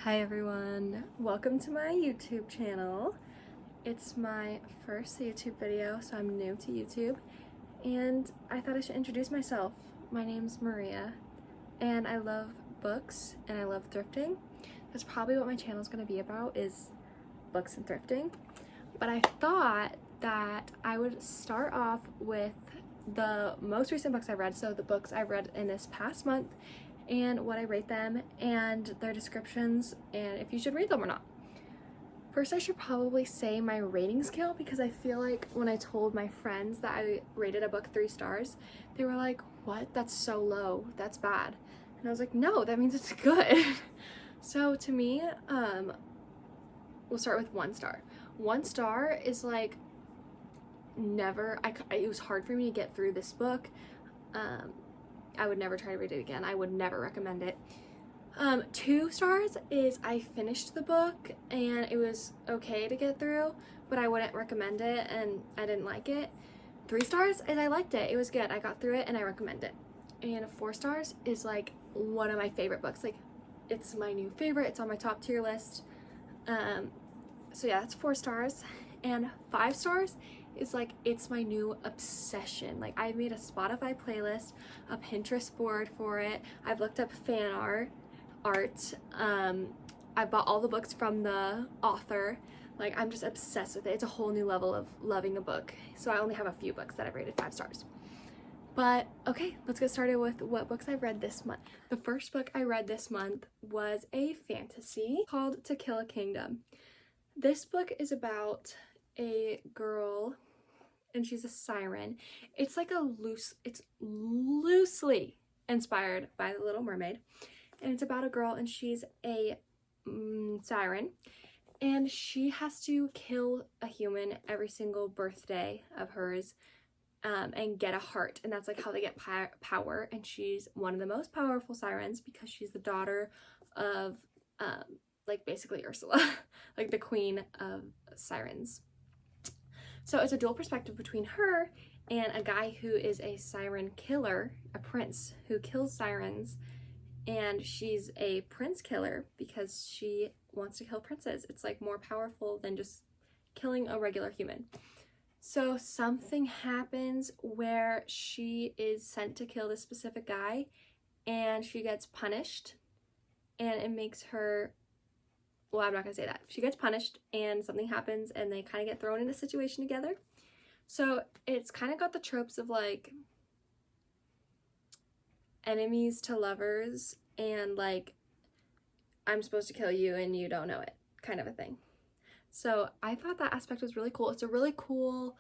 Hi everyone, welcome to my YouTube channel. It's my first YouTube video, so I'm new to YouTube, and I thought I should introduce myself. My name's Maria, and I love books and I love thrifting. That's probably what my channel is going to be about, is books and thrifting. But I thought that I would start off with the most recent books I've read, so the books I've read in this past month, and what I rate them, and their descriptions, and if you should read them or not. First, I should probably say my rating scale, because I feel like when I told my friends that I rated a book 3 stars, they were like, what? That's so low. That's bad. And I was like, no, that means it's good. So to me, we'll start with 1 star. 1 star is like it was hard for me to get through this book. I would never try to read it again. I would never recommend it. 2 stars is I finished the book and it was okay to get through, but I wouldn't recommend it and I didn't like it. 3 stars is I liked it. It was good. I got through it and I recommend it. And 4 stars is like one of my favorite books. Like, it's my new favorite. It's on my top tier list. So yeah, that's 4 stars. And 5 stars is like, it's my new obsession. Like, I've made a Spotify playlist, a Pinterest board for it. I've looked up fan art. I bought all the books from the author. Like, I'm just obsessed with it. It's a whole new level of loving a book. So I only have a few books that I've rated 5 stars. But okay, let's get started with what books I've read this month. The first book I read this month was a fantasy called To Kill a Kingdom. This book is about a girl, and she's a siren. It's like it's loosely inspired by The Little Mermaid, and it's about a girl, and she's a siren, and she has to kill a human every single birthday of hers, and get a heart, and that's like how they get power. And she's one of the most powerful sirens because she's the daughter of like basically Ursula, like the queen of sirens. So it's a dual perspective between her and a guy who is a siren killer, a prince who kills sirens, and she's a prince killer because she wants to kill princes. It's like more powerful than just killing a regular human. So something happens where she is sent to kill this specific guy, and she gets punished, and it makes her, well, I'm not gonna say that. She gets punished and something happens and they kind of get thrown in a situation together. So it's kind of got the tropes of like enemies to lovers and like, I'm supposed to kill you and you don't know it kind of a thing. So I thought that aspect was really cool. It's a really cool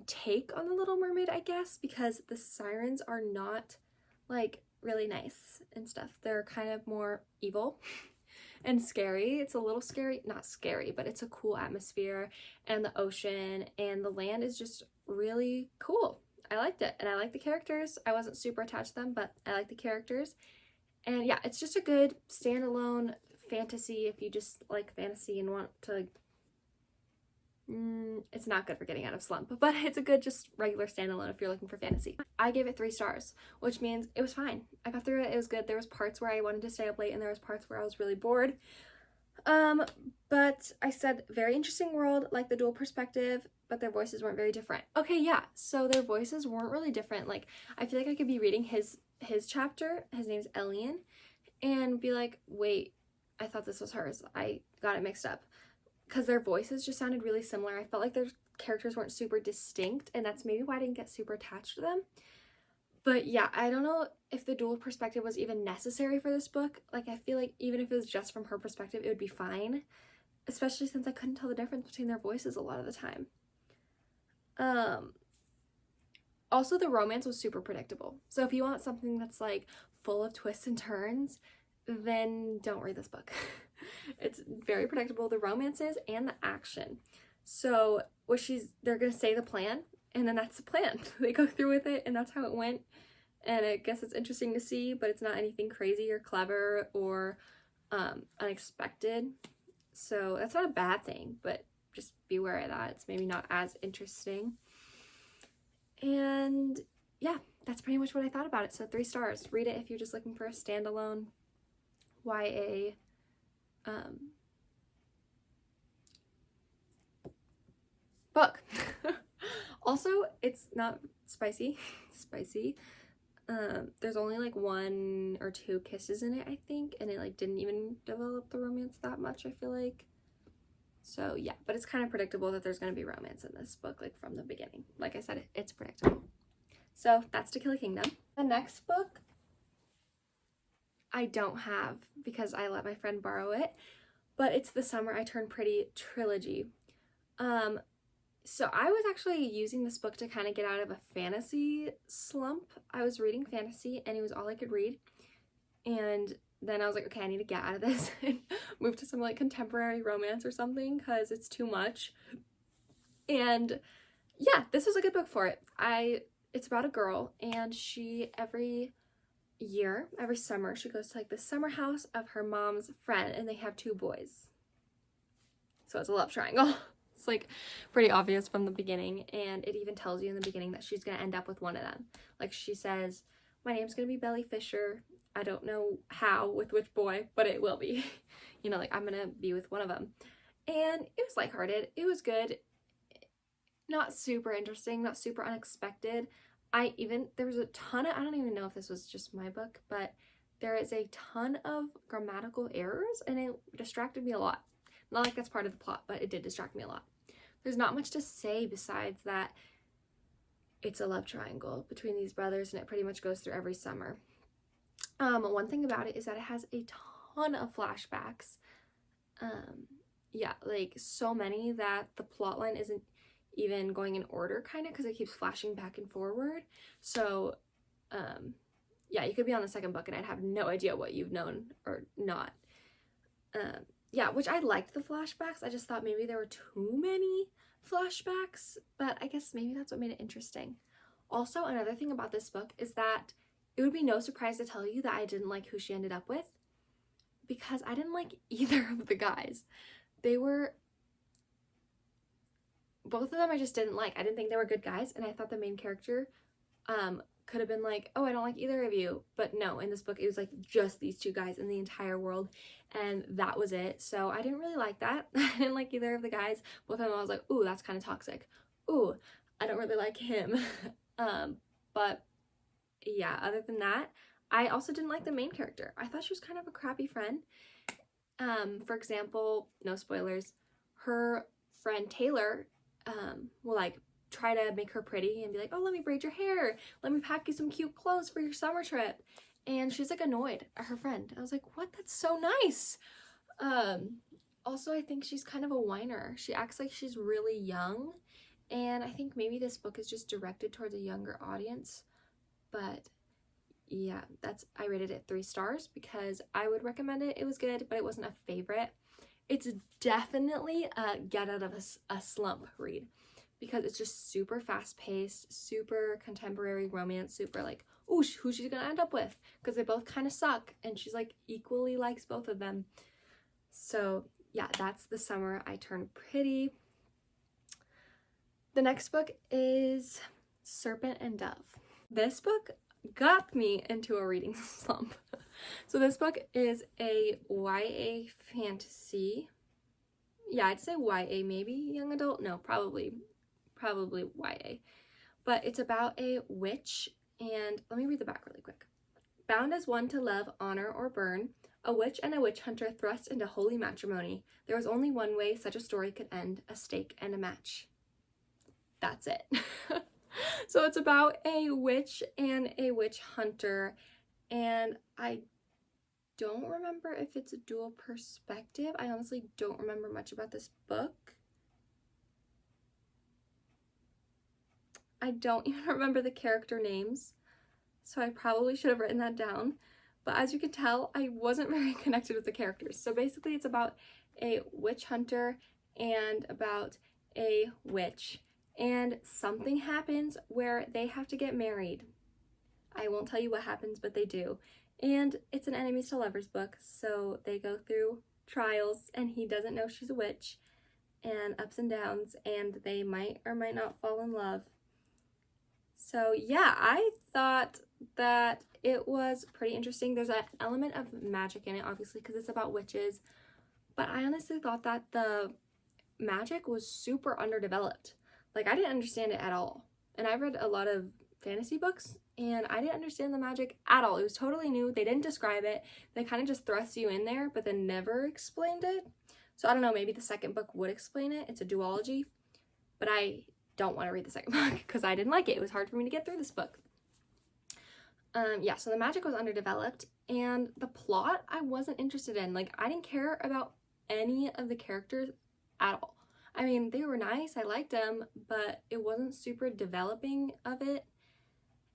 take on The Little Mermaid, I guess, because the sirens are not like really nice and stuff. They're kind of more evil and scary. It's a little scary, not scary, but it's a cool atmosphere, and the ocean and the land is just really cool. I liked it, and I like the characters. I wasn't super attached to them, but I like the characters. And yeah, it's just a good standalone fantasy if you just like fantasy and want to, it's not good for getting out of slump, but it's a good just regular standalone if you're looking for fantasy. I gave it 3 stars, which means it was fine. I got through it. It was good. There was parts where I wanted to stay up late and there was parts where I was really bored. But I said very interesting world, like the dual perspective, but their voices weren't very different. Okay, yeah, so their voices weren't really different. Like, I feel like I could be reading his chapter, his name's Elian, and be like, wait, I thought this was hers. I got it mixed up. Because their voices just sounded really similar. I felt like their characters weren't super distinct, and that's maybe why I didn't get super attached to them. But yeah, I don't know if the dual perspective was even necessary for this book. Like, I feel like even if it was just from her perspective, it would be fine. Especially since I couldn't tell the difference between their voices a lot of the time. Also, the romance was super predictable. So if you want something that's like full of twists and turns, then don't read this book. It's very predictable, the romances and the action. So they're gonna say the plan, and then that's the plan. They go through with it, and that's how it went. And I guess it's interesting to see, but it's not anything crazy or clever or unexpected. So that's not a bad thing, but just be aware of that. It's maybe not as interesting. And yeah, that's pretty much what I thought about it. So 3 stars. Read it if you're just looking for a standalone YA book. Also, it's not spicy. There's only like 1 or 2 kisses in it, I think, and it like didn't even develop the romance that much, I feel like. So yeah, but it's kind of predictable that there's going to be romance in this book, like from the beginning. Like I said, it's predictable. So that's To Kill a Kingdom. The next book I don't have because I let my friend borrow it, but it's The Summer I Turned Pretty trilogy. So I was actually using this book to kind of get out of a fantasy slump. I was reading fantasy and it was all I could read. And then I was like, okay, I need to get out of this and move to some like contemporary romance or something because it's too much. And yeah, this was a good book for it. It's about a girl and she every summer, she goes to like the summer house of her mom's friend and they have 2 boys. So it's a love triangle. It's like pretty obvious from the beginning, and it even tells you in the beginning that she's gonna end up with one of them. Like she says, my name's gonna be Belly Fisher. I don't know how with which boy, but it will be. You know, like I'm gonna be with one of them. And it was lighthearted. It was good. Not super interesting, not super unexpected. There was a ton of, I don't even know if this was just my book, but there is a ton of grammatical errors and it distracted me a lot. Not like that's part of the plot, but it did distract me a lot. There's not much to say besides that it's a love triangle between these brothers and it pretty much goes through every summer. One thing about it is that it has a ton of flashbacks. Yeah, like so many that the plot line isn't even going in order kind of because it keeps flashing back and forward. So, yeah, you could be on the second book and I'd have no idea what you've known or not. Yeah, which I liked the flashbacks. I just thought maybe there were too many flashbacks, but I guess maybe that's what made it interesting. Also, another thing about this book is that it would be no surprise to tell you that I didn't like who she ended up with because I didn't like either of the guys. Both of them I just didn't like. I didn't think they were good guys, and I thought the main character could have been like, oh, I don't like either of you. But no, in this book, it was like just these 2 guys in the entire world, and that was it. So I didn't really like that. I didn't like either of the guys. Both of them, I was like, ooh, that's kind of toxic. Ooh, I don't really like him. But yeah, other than that, I also didn't like the main character. I thought she was kind of a crappy friend. For example, no spoilers, her friend Taylor will like try to make her pretty and be like, oh, let me braid your hair, let me pack you some cute clothes for your summer trip, and she's like annoyed at her friend. I was like, what? That's so nice. Also, I think she's kind of a whiner. She acts like she's really young, and I think maybe this book is just directed towards a younger audience, but yeah, I rated it 3 stars because I would recommend it. It was good, but it wasn't a favorite. It's definitely a get out of a slump read because it's just super fast-paced, super contemporary romance, super like, ooh, who's she gonna end up with? Because they both kind of suck, and she's like equally likes both of them. So yeah, that's The Summer I Turned Pretty. The next book is Serpent and Dove. This book got me into a reading slump. So this book is a YA fantasy. Yeah, I'd say YA, maybe young adult. No, probably YA. But it's about a witch, and let me read the back really quick. Bound as one to love, honor, or burn, a witch and a witch hunter thrust into holy matrimony. There was only one way such a story could end, a stake and a match. That's it. So it's about a witch and a witch hunter, and I don't remember if it's a dual perspective. I honestly don't remember much about this book. I don't even remember the character names, so I probably should have written that down. But as you can tell, I wasn't very connected with the characters. So basically it's about a witch hunter and about a witch, and something happens where they have to get married. I won't tell you what happens, but they do. And it's an enemies to lovers book, so they go through trials, and he doesn't know she's a witch, and ups and downs, and they might or might not fall in love. So yeah, I thought that it was pretty interesting. There's an element of magic in it, obviously, because it's about witches, but I honestly thought that the magic was super underdeveloped. Like, I didn't understand it at all. And I read a lot of fantasy books, and I didn't understand the magic at all. It was totally new. They didn't describe it. They kind of just thrust you in there, but then never explained it. So I don't know, maybe the second book would explain it. It's a duology, but I don't want to read the second book because I didn't like it. It was hard for me to get through this book. Yeah, so the magic was underdeveloped, and the plot I wasn't interested in. Like, I didn't care about any of the characters at all. I mean, they were nice, I liked them, but it wasn't super developing of it.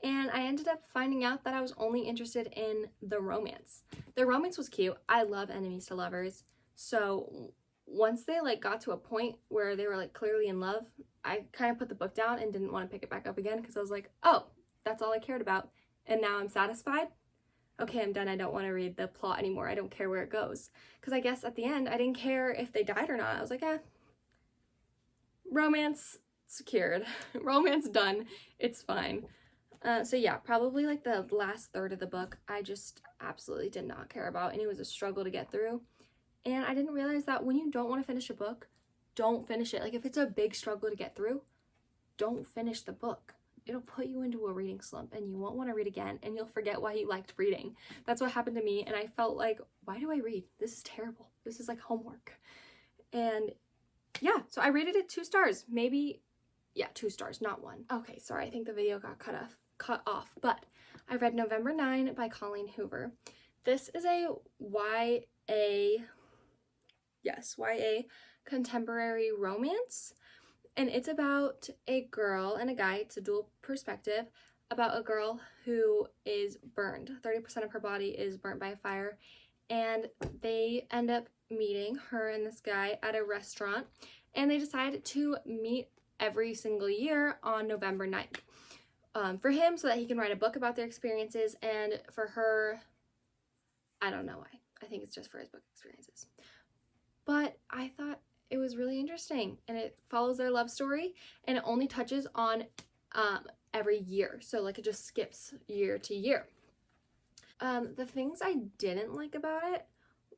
And I ended up finding out that I was only interested in the romance. The romance was cute. I love enemies to lovers. So once they like got to a point where they were like clearly in love, I kind of put the book down and didn't want to pick it back up again because I was like, oh, that's all I cared about. And now I'm satisfied. Okay, I'm done. I don't want to read the plot anymore. I don't care where it goes. Because I guess at the end, I didn't care if they died or not. I was like, romance secured. Romance done. It's fine. So yeah, probably like the last third of the book, I just absolutely did not care about, and it was a struggle to get through. And I didn't realize that when you don't want to finish a book, don't finish it. Like, if it's a big struggle to get through, don't finish the book. It'll put you into a reading slump, and you won't want to read again, and you'll forget why you liked reading. That's what happened to me, and I felt like, why do I read? This is terrible. This is like homework. And yeah, so I rated it 2 stars. Maybe, yeah, 2 stars, not 1. Okay, sorry, I think the video got cut off, but I read November 9 by Colleen Hoover. This is a YA contemporary romance, and it's about a girl and a guy. It's a dual perspective about a girl who is burned. 30% of her body is burnt by a fire, and they end up meeting, her and this guy, at a restaurant, and they decide to meet every single year on November 9th. For him, so that he can write a book about their experiences, and for her, I don't know why. I think it's just for his book experiences. But I thought it was really interesting, and it follows their love story, and it only touches on every year. So like it just skips year to year. The things I didn't like about it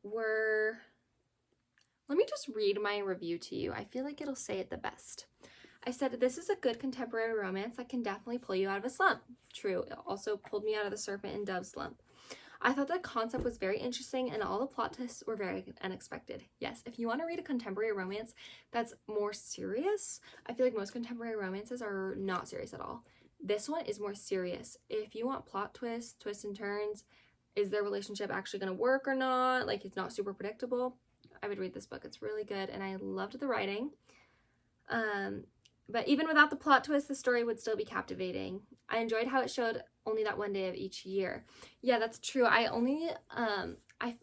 were, let me just read my review to you. I feel like it'll say it the best. I said, this is a good contemporary romance that can definitely pull you out of a slump. True, it also pulled me out of the Serpent and Dove slump. I thought the concept was very interesting, and all the plot twists were very unexpected. Yes, if you want to read a contemporary romance that's more serious, I feel like most contemporary romances are not serious at all. This one is more serious. If you want plot twists and turns, is their relationship actually going to work or not? Like, it's not super predictable. I would read this book. It's really good, and I loved the writing. But even without the plot twist, the story would still be captivating. I enjoyed how it showed only that one day of each year. Yeah, that's true. I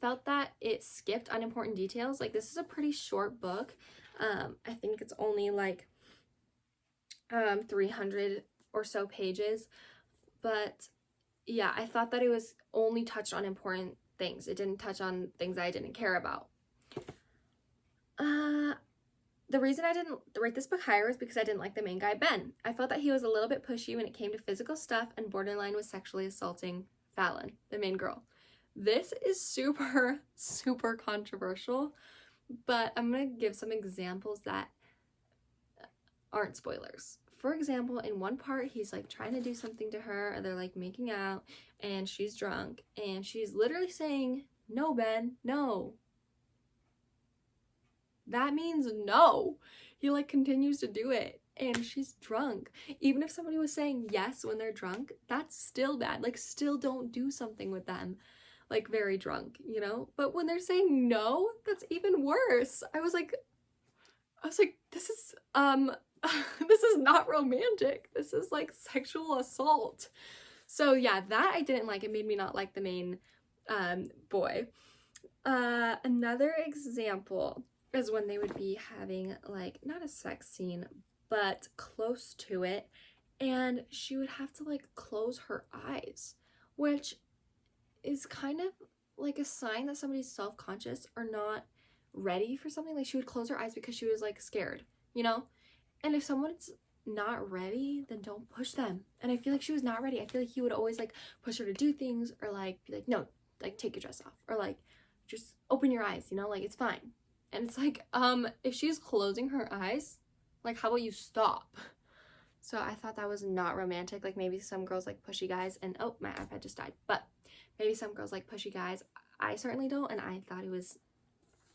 felt that it skipped unimportant details. Like, this is a pretty short book. I think it's only like 300 or so pages. But yeah, I thought that it was only touched on important things. It didn't touch on things I didn't care about. The reason I didn't rate this book higher is because I didn't like the main guy, Ben. I felt that he was a little bit pushy when it came to physical stuff and borderline with sexually assaulting Fallon, the main girl. This is super, super controversial, but I'm going to give some examples that aren't spoilers. For example, in one part, he's like trying to do something to her, or they're like making out, and she's drunk, and she's literally saying, "No, Ben, no." That means no. He like continues to do it, and she's drunk. Even if somebody was saying yes when they're drunk, that's still bad. Like, still don't do something with them, like very drunk, you know? But when they're saying no, that's even worse. I was like, this is this is not romantic. This is like sexual assault. So yeah, that I didn't like. It made me not like the main boy. Another example is when they would be having like not a sex scene but close to it, and she would have to like close her eyes, which is kind of like a sign that somebody's self-conscious or not ready for something. Like, she would close her eyes because she was like scared, you know? And if someone's not ready, then don't push them. And I feel like she was not ready. I feel like he would always like push her to do things, or like be like, no, like take your dress off, or like just open your eyes, you know, like it's fine. And it's like, if she's closing her eyes, like, how about you stop? So I thought that was not romantic. Like, maybe some girls like pushy guys, and oh, my iPad just died. But maybe some girls like pushy guys. I certainly don't, and I thought it was,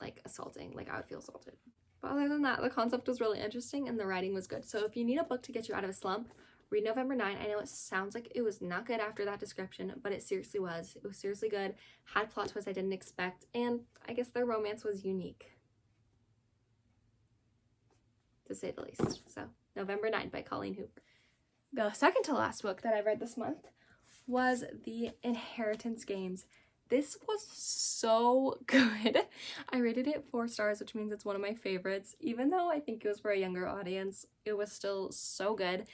like, assaulting. Like, I would feel assaulted. But other than that, the concept was really interesting, and the writing was good. So if you need a book to get you out of a slump, read November 9. I know it sounds like it was not good after that description, but it seriously was. It was seriously good. Had plot twists I didn't expect, and I guess their romance was unique, to say the least. So November 9 by Colleen Hoover. The second to last book that I read this month was The Inheritance Games. This was so good. I rated it 4 stars, which means it's one of my favorites. Even though I think it was for a younger audience, it was still so good.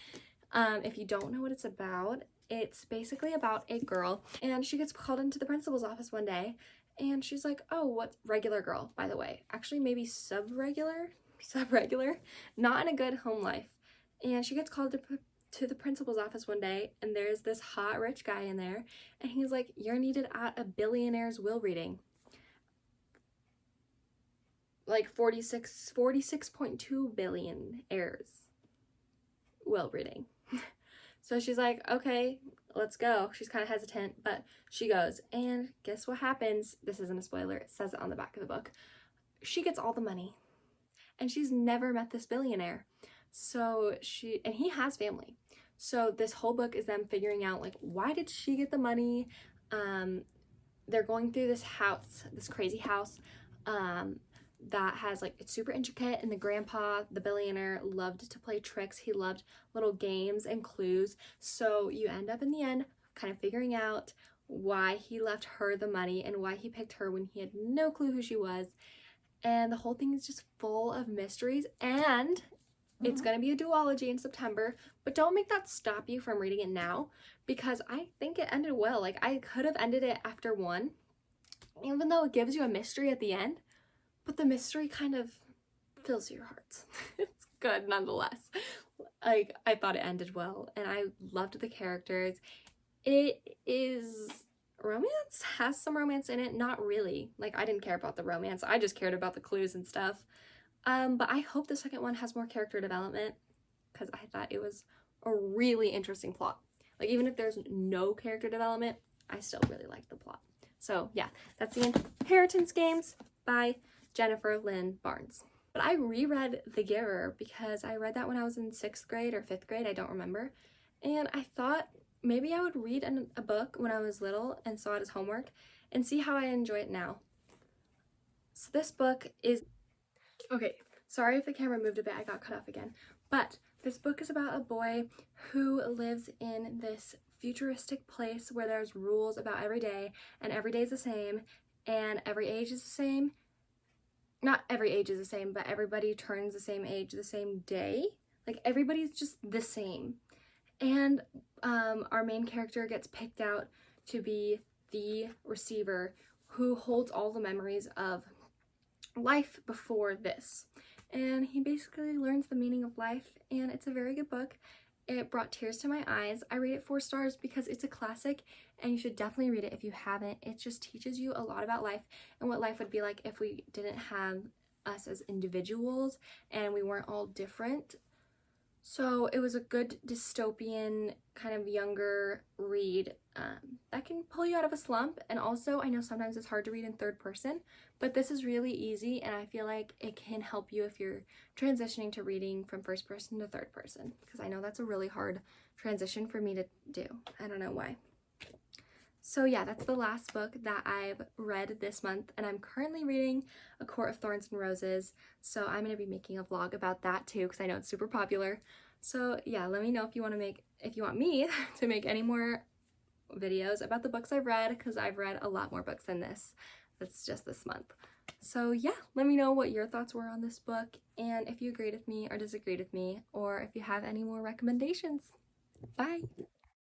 If you don't know what it's about, it's basically about a girl, and she gets called into the principal's office one day, and she's like, oh, what regular girl, by the way. Actually, maybe sub-regular, not in a good home life. And she gets called to the principal's office one day, and there's this hot rich guy in there, and he's like, you're needed at a billionaire's will reading. Like 46.2 billion heirs will reading. So she's like, okay, let's go. She's kind of hesitant, but she goes, and guess what happens? This isn't a spoiler, it says it on the back of the book. She gets all the money, and she's never met this billionaire. So he has family. So this whole book is them figuring out, like, why did she get the money? They're going through this house, this crazy house, that has, like, it's super intricate, and the grandpa, the billionaire, loved to play tricks. He loved little games and clues. So you end up in the end kind of figuring out why he left her the money and why he picked her when he had no clue who she was. And the whole thing is just full of mysteries, and it's going to be a duology in September, but don't make that stop you from reading it now, because I think it ended well. Like, I could have ended it after 1, even though it gives you a mystery at the end, but the mystery kind of fills your heart. It's good nonetheless. Like, I thought it ended well, and I loved the characters. It is romance, has some romance in it, not really. Like, I didn't care about the romance, I just cared about the clues and stuff. But I hope the second one has more character development, because I thought it was a really interesting plot. Like, even if there's no character development, I still really like the plot. So yeah, that's The Inheritance Games by Jennifer Lynn Barnes. But I reread The Giver because I read that when I was in 6th grade or 5th grade, I don't remember. And I thought maybe I would read a book when I was little and saw it as homework and see how I enjoy it now. So this book is... Okay, sorry if the camera moved a bit, I got cut off again. But this book is about a boy who lives in this futuristic place where there's rules about every day, and every day is the same, and every age is the same. Not every age is the same, but everybody turns the same age the same day. Like, everybody's just the same. And our main character gets picked out to be the receiver who holds all the memories of life before this, and he basically learns the meaning of life, and it's a very good book. It brought tears to my eyes. I rate it 4 stars because it's a classic, and you should definitely read it if you haven't. It just teaches you a lot about life and what life would be like if we didn't have us as individuals and we weren't all different. So it was a good dystopian kind of younger read that can pull you out of a slump. And also, I know sometimes it's hard to read in 3rd person, but this is really easy, and I feel like it can help you if you're transitioning to reading from 1st person to 3rd person, because I know that's a really hard transition for me to do. I don't know why. So yeah, that's the last book that I've read this month, and I'm currently reading A Court of Thorns and Roses, so I'm going to be making a vlog about that too, because I know it's super popular. So yeah, let me know if you want me to make any more videos about the books I've read, because I've read a lot more books than this. That's just this month. So yeah, let me know what your thoughts were on this book, and if you agreed with me or disagreed with me, or if you have any more recommendations. Bye!